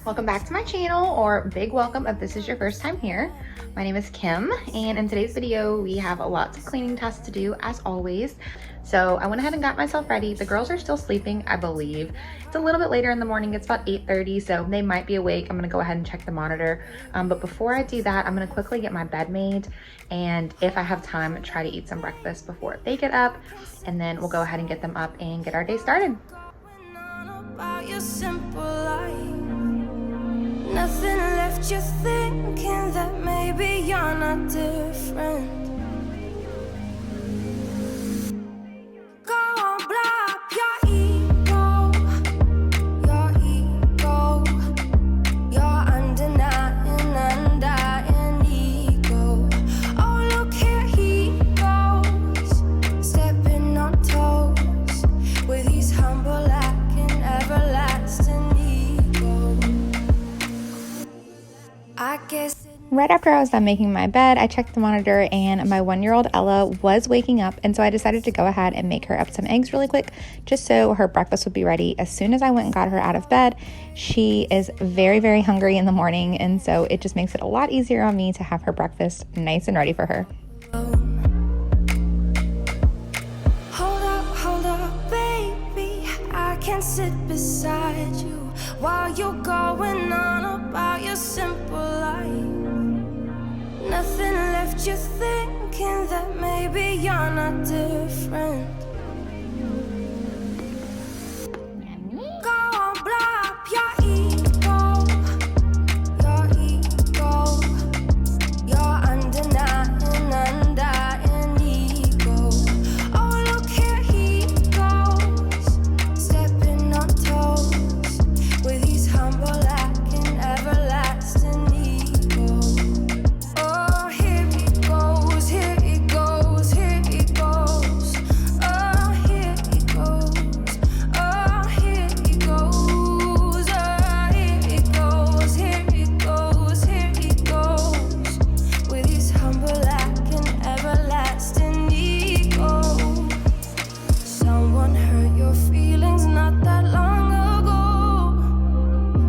Welcome back to my channel, or big welcome if this is your first time here. My name is Kim, and in today's video we have lots of cleaning tasks to do as always. So I went ahead and got myself ready. The girls are still sleeping, I believe. It's a little bit later in the morning. It's about 8:30, so they might be awake. I'm gonna go ahead and check the monitor. But before I do that, I'm gonna quickly get my bed made, and if I have time, try to eat some breakfast before they get up, and then we'll go ahead and get them up and get our day started. Nothing left you thinking that maybe you're not different. Go on, blow up your ego, your undenying, undying ego. Oh, look here he goes, stepping on toes with his humble lacking everlasting ego. Right after I was done making my bed, I checked the monitor and my 1-year-old Ella was waking up, and so I decided to go ahead and make her up some eggs really quick just so her breakfast would be ready as soon as I went and got her out of bed. She is very, very hungry in the morning, and so it just makes it a lot easier on me to have her breakfast nice and ready for her. Hold up, baby, I can sit beside you while you're going on about your simple life. Nothing left you thinking that maybe you're not different. Go on, blow up your ego, your undenying, undying ego. Oh, look here he goes, stepping on toes with his humble lacking everlasting ego. Oh, here he goes, here he goes, here he goes. Oh, here he goes, oh, here he goes. Oh, here he goes, here he goes, here he goes with his humble lacking everlasting ego. Someone hurt your feelings not that long ago,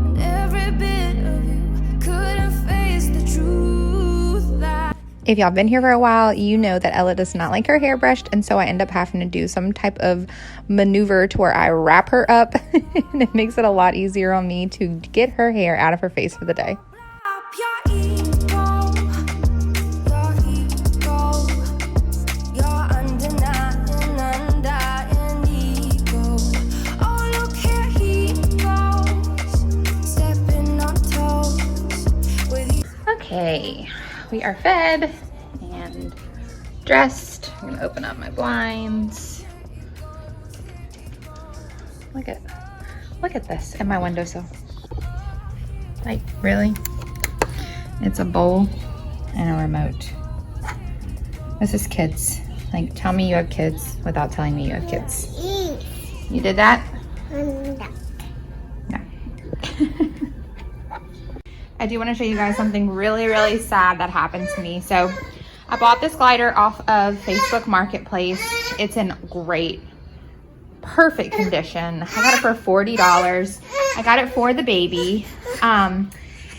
and every bit of you couldn't face the truth that. If y'all been here for a while, you know that Ella does not like her hair brushed, and so I end up having to do some type of maneuver to where I wrap her up and it makes it a lot easier on me to get her hair out of her face for the day. Up your ego, your undenying, undying ego. Oh, look here he goes, stepping on toes with his. Okay, we are fed and dressed. I'm gonna open up my blinds. Look at this in my windowsill. Like, really? It's a bowl and a remote. This is kids. Like, tell me you have kids without telling me you have kids. You did that? No. I do want to show you guys something really, really sad that happened to me. So I bought this glider off of Facebook Marketplace. It's in great, perfect condition. I got it for $40. I got it for the baby. And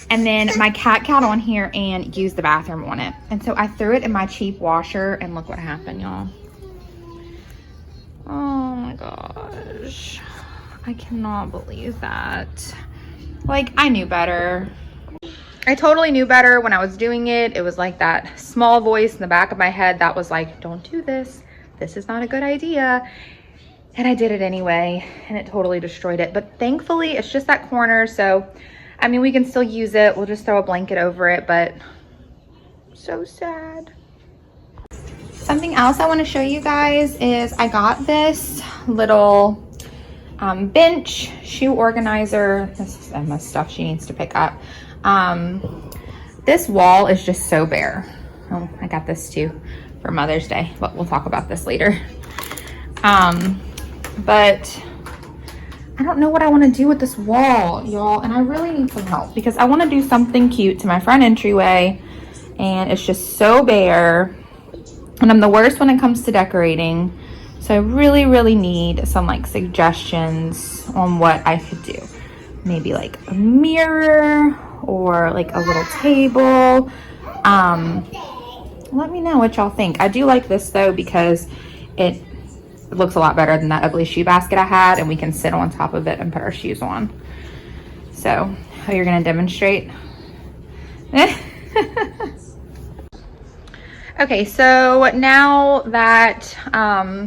then my cat got on here and used the bathroom on it. And so I threw it in my cheap washer, and look what happened, y'all. Oh my gosh. I cannot believe that. Like, I knew better. I totally knew better when I was doing it. It was like that small voice in the back of my head that was like, don't do this. This is not a good idea. And I did it anyway, and it totally destroyed it. But thankfully, it's just that corner. So, I mean, we can still use it. We'll just throw a blanket over it, but so sad. Something else I want to show you guys is I got this little bench shoe organizer. This is Emma's stuff she needs to pick up. This wall is just so bare. Oh, I got this too for Mother's Day, but we'll talk about this later. But I don't know what I want to do with this wall, y'all, and I really need some help because I want to do something cute to my front entryway, and it's just so bare, and I'm the worst when it comes to decorating. So I really need some like suggestions on what I could do. maybe like a mirror or like a little table. Let me know what y'all think. I do like this though because it looks a lot better than that ugly shoe basket I had, and we can sit on top of it and put our shoes on. So, how you're gonna demonstrate? Okay, so now that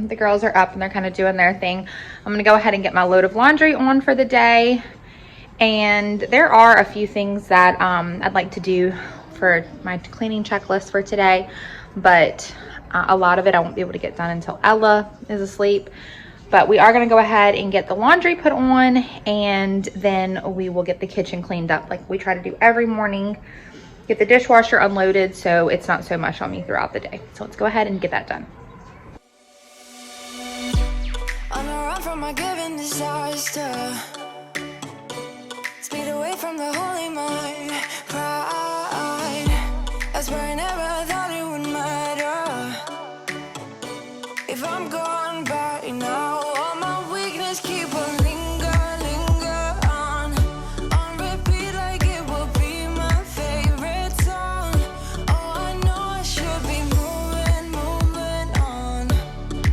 the girls are up and they're kind of doing their thing, I'm gonna go ahead and get my load of laundry on for the day. And there are a few things that I'd like to do for my cleaning checklist for today, but a lot of it I won't be able to get done until Ella is asleep. But we are gonna go ahead and get the laundry put on, and then we will get the kitchen cleaned up like we try to do every morning. Get the dishwasher unloaded so it's not so much on me throughout the day. So let's go ahead and get that done. On a run from my given disaster, speed away from the holy mind, pride. That's where I never thought it would matter. If I'm gone by now, all my weakness keep on linger on repeat like it will be my favorite song. Oh, I know I should be moving on,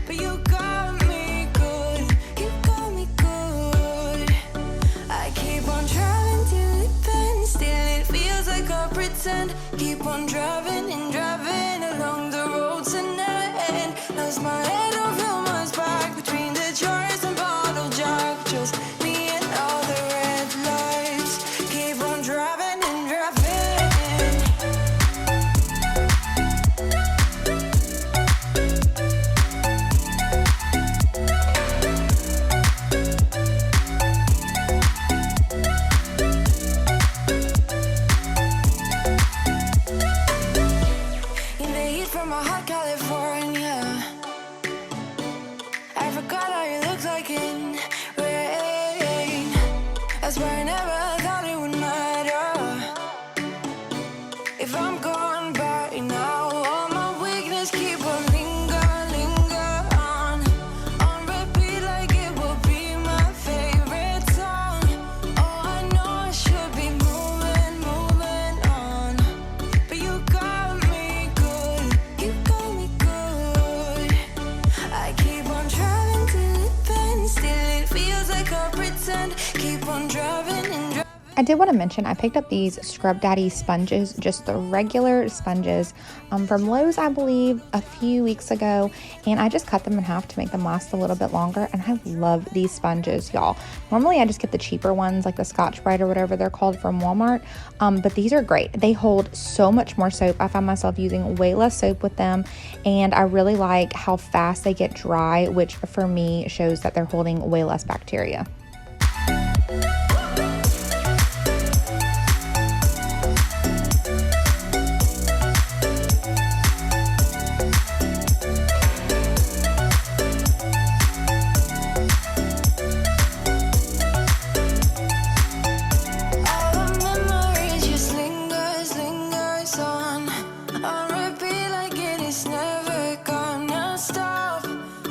but you got me good, you got me good. I keep on driving till it bends, still it feels like I pretend. Keep on driving and driving along the road tonight. Lost my head over my back between the jars and bottle jack. Just me and all the red lights. Keep on driving and driving. In the heat from my hot California, I forgot how you looked like in rain. That's why I never thought it would matter. If I'm gone by now, all my weakness keep on linger on repeat like it will be my favorite song. Oh, I know I should be moving on, but you got me good, you got me good. I keep on driving till it bends, still it feels like I pretend. Keep on driving and driving. I did want to mention I picked up these Scrub Daddy sponges, just the regular sponges from Lowe's, I believe, a few weeks ago, and I just cut them in half to make them last a little bit longer, and I love these sponges, y'all. Normally I just get the cheaper ones like the Scotch-Brite or whatever they're called from Walmart, but these are great. They hold so much more soap. I find myself using way less soap with them, and I really like how fast they get dry, which for me shows that they're holding way less bacteria. All the memories just lingers on repeat like it is never gonna stop.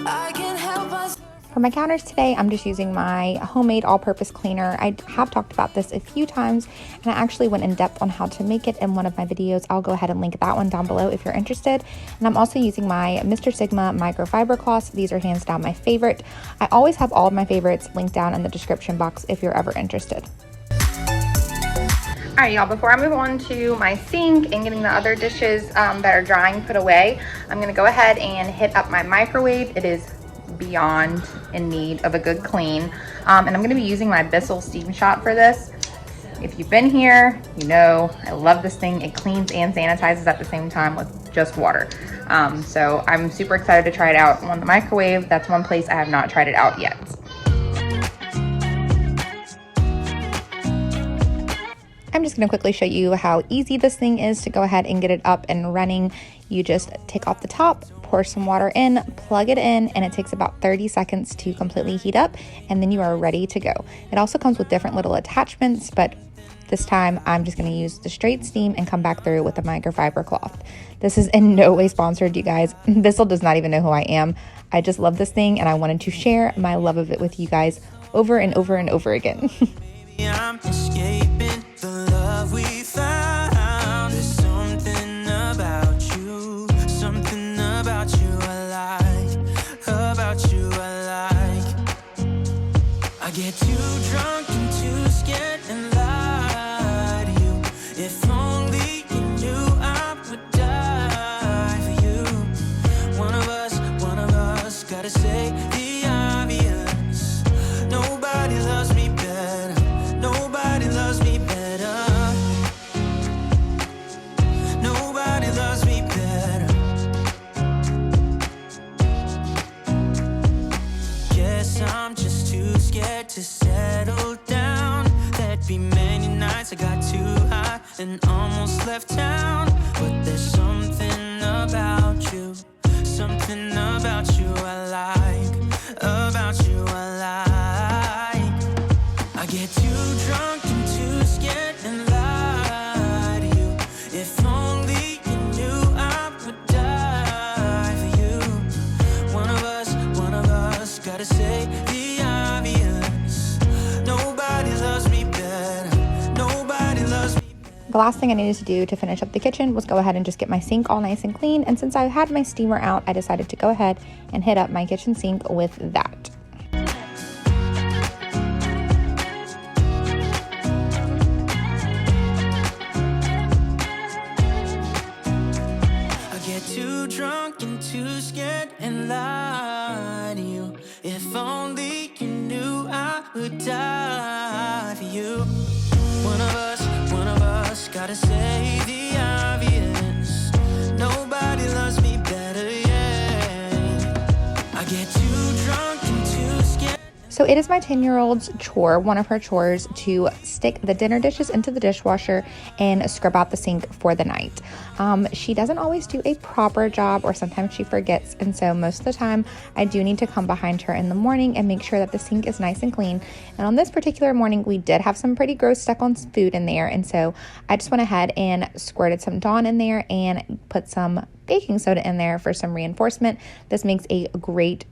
I can't help myself. For my counters today, I'm just using my homemade all-purpose cleaner. I have talked about this a few times, and I actually went in depth on how to make it in one of my videos. I'll go ahead and link that one down below if you're interested. And I'm also using my Mr. Sigma microfiber cloths. These are hands down my favorite. I always have all of my favorites linked down in the description box if you're ever interested. All right, y'all, before I move on to my sink and getting the other dishes that are drying put away, I'm gonna go ahead and hit up my microwave. It is beyond in need of a good clean. And I'm gonna be using my Bissell Steam Shot for this. If you've been here, you know I love this thing. It cleans and sanitizes at the same time with just water. So I'm super excited to try it out on the microwave. That's one place I have not tried it out yet. I'm just going to quickly show you how easy this thing is to go ahead and get it up and running. You just take off the top, pour some water in, plug it in, and it takes about 30 seconds to completely heat up, and then you are ready to go. It also comes with different little attachments, but this time I'm just going to use the straight steam and come back through with the microfiber cloth. This is in no way sponsored, you guys. Bissell does not even know who I am. I just love this thing, and I wanted to share my love of it with you guys over and over and over again. I'm escaping the love we found. There's something about you I like, about you I like. I get too drunk and too scared and lie to you. If only you knew I would die for you. One of us gotta say the obvious. Nobody loves me better. Nobody loves me better. Nobody loves me better. Guess I'm just too scared to settle down. There'd be many nights I got too high and almost left town. But there's something about you I like, about you I like. I get too drunk and too scared and lie to you. If only you knew I would die for you. One of us gotta say the obvious. Nobody loves me better. Nobody loves me. The last thing I needed to do to finish up the kitchen was go ahead and just get my sink all nice and clean. And since I had my steamer out, I decided to go ahead and hit up my kitchen sink with that. I get too drunk and too scared and lie to you. If only you knew I would die for you. One of us gotta say the obvious. Nobody loves me better, yeah. I get too drunk and too scared. So it is my 10-year-old's chore, one of her chores, to stick the dinner dishes into the dishwasher and scrub out the sink for the night. She doesn't always do a proper job, or sometimes she forgets, and so most of the time I do need to come behind her in the morning and make sure that the sink is nice and clean. And on this particular morning, we did have some pretty gross stuck on food in there, and so I just went ahead and squirted some Dawn in there and put some baking soda in there for some reinforcement. This makes a great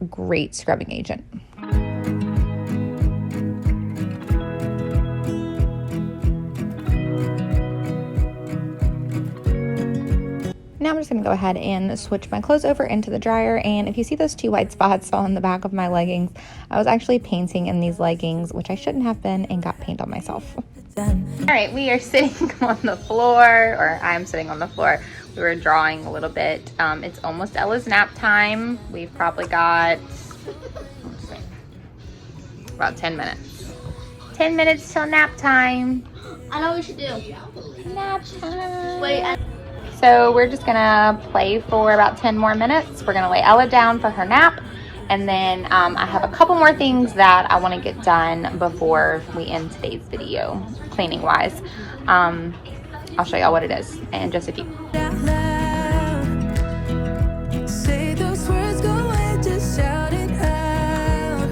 scrubbing agent. Now I'm just going to go ahead and switch my clothes over into the dryer, and if you see those 2 white spots on the back of my leggings, I was actually painting in these leggings, which I shouldn't have been, and got paint on myself. Alright, we are sitting on the floor, or I'm sitting on the floor. We were drawing a little bit. It's almost Ella's nap time. We've probably got, let's see, about 10 minutes. 10 minutes till nap time. I know what we should do. Nap time. Wait, So we're just gonna play for about 10 more minutes. We're gonna lay Ella down for her nap, and then I have a couple more things that I want to get done before we end today's video, cleaning wise. I'll show y'all what it is in just a few. Say those words, go ahead, just shout it out.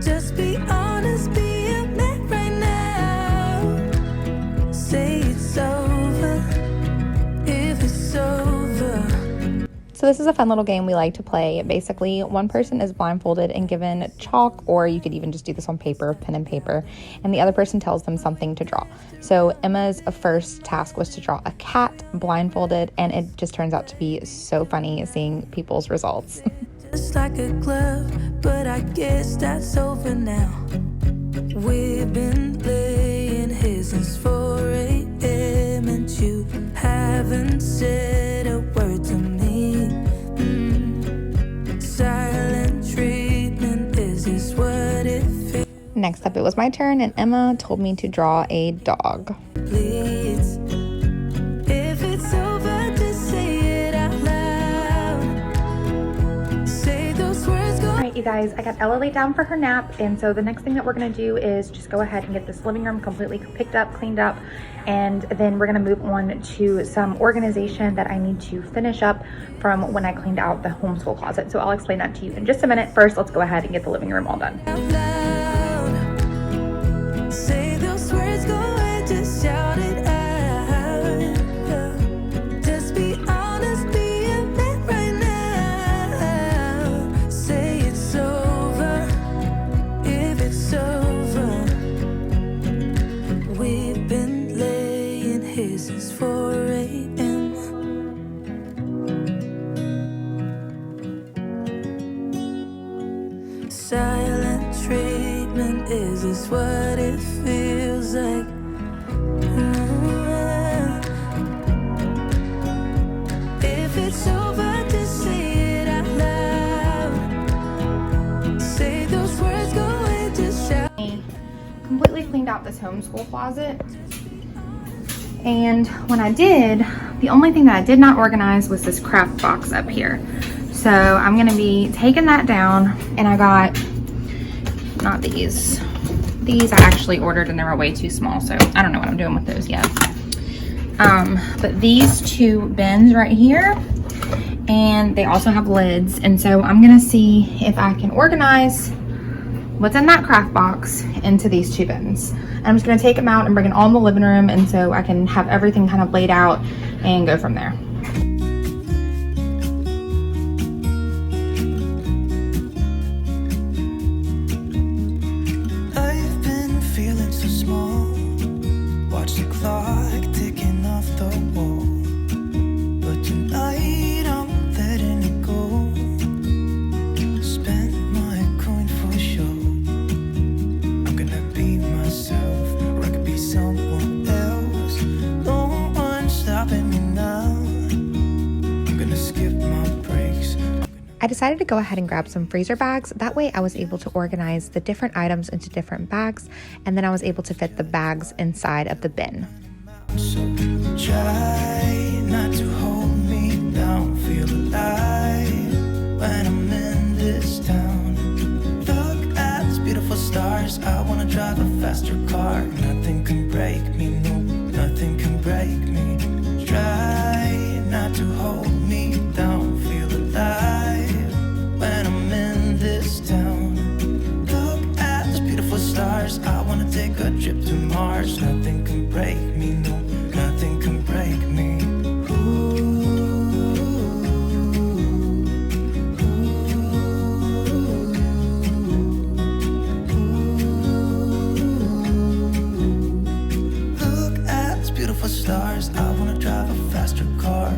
Just be honest, be a man right now. Say it's over. So this is a fun little game we like to play. Basically, one person is blindfolded and given chalk, or you could even just do this on paper, pen and paper, and the other person tells them something to draw. So Emma's first task was to draw a cat blindfolded, and it just turns out to be so funny seeing people's results. Just like a glove, but I guess that's over now. We've been laying here since 4 a.m. and you haven't said a word to me. Silent treatment, is this what it feels? Next up, it was my turn, and Emma told me to draw a dog. Please, if it's over, just say it out loud. Say those words, go. Alright, you guys, I got Ella laid down for her nap, and so the next thing that we're going to do is just go ahead and get this living room completely picked up, cleaned up, and then we're going to move on to some organization that I need to finish up from when I cleaned out the homeschool closet. So I'll explain that to you in just a minute. First, let's go ahead and get the living room all done. Out loud. Say those words, go ahead, just shout it out. Just be honest, be a man right now. Say it's over, if it's over. since 4 a.m. Silent treatment, is this what it feels like? If it's so bad to say it out loud, say those words, go away, just shout. Completely cleaned out this homeschool closet. And when I did, the only thing that I did not organize was this craft box up here. So I'm gonna be taking that down, and I got, not these. These I actually ordered and they were way too small, so I don't know what I'm doing with those yet. But these two bins right here, and they also have lids, and so I'm gonna see if I can organize what's in that craft box into these two bins. And I'm just gonna take them out and bring it all in the living room, and so I can have everything kind of laid out and go from there. I've been feeling so small. Watch the clock ticking off the wall. But tonight I'm letting it go. Spend my coin for sure. I'm gonna be myself, or I could be someone else. No one's stopping me now. I'm gonna skip my breaks. I decided to go ahead and grab some freezer bags. That way I was able to organize the different items into different bags, and then I was able to fit the bags inside of the bin. So try not to hold me down, feel alive when I'm in this town. Look at these beautiful stars, I wanna drive a faster car. Nothing can break me, no, nothing can break me. Try not to hold me down, feel alive when I'm in this town. Look at these beautiful stars, I wanna take a trip to Mars. Nothing can break me, no, nothing can break me. Look at these beautiful stars, I wanna drive a faster car.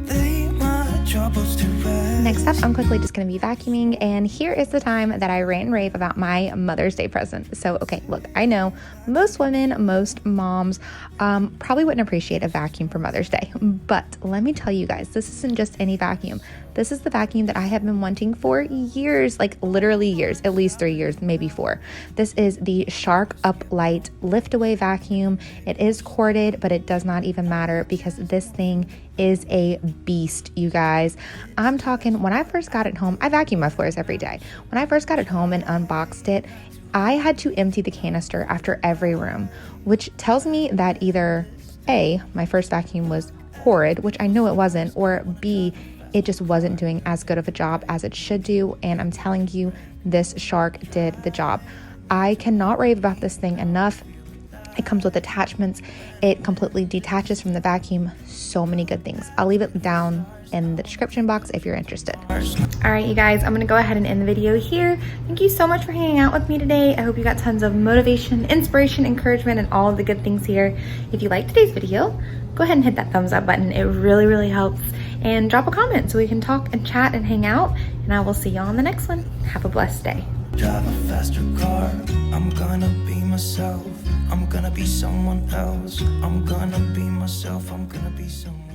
Lay my troubles to rest. Next up, I'm quickly just going to be vacuuming, and here is the time that I rant and rave about my Mother's Day present. So, okay, look, I know most women, most moms probably wouldn't appreciate a vacuum for Mother's Day, but let me tell you guys, this isn't just any vacuum. This is the vacuum that I have been wanting for years, like literally years, at least 3 years, maybe 4. This is the Shark Uplight Liftaway vacuum. It is corded, but it does not even matter because this thing is a beast, you guys. I'm talking, when I first got it home, I vacuum my floors every day. When I first got it home and unboxed it, I had to empty the canister after every room, which tells me that either A, my first vacuum was horrid, which I know it wasn't, or B, it just wasn't doing as good of a job as it should do. And I'm telling you, this Shark did the job. I cannot rave about this thing enough. It comes with attachments. It completely detaches from the vacuum. So many good things. I'll leave it down in the description box if you're interested. All right, you guys, I'm gonna go ahead and end the video here. Thank you so much for hanging out with me today. I hope you got tons of motivation, inspiration, encouragement, and all of the good things here. If you liked today's video, go ahead and hit that thumbs up button. It really, really helps. And drop a comment so we can talk and chat and hang out. And I will see you on the next one. Have a blessed day. Drive a faster car, I'm gonna be myself. I'm gonna be someone else. I'm gonna be myself, I'm gonna be someone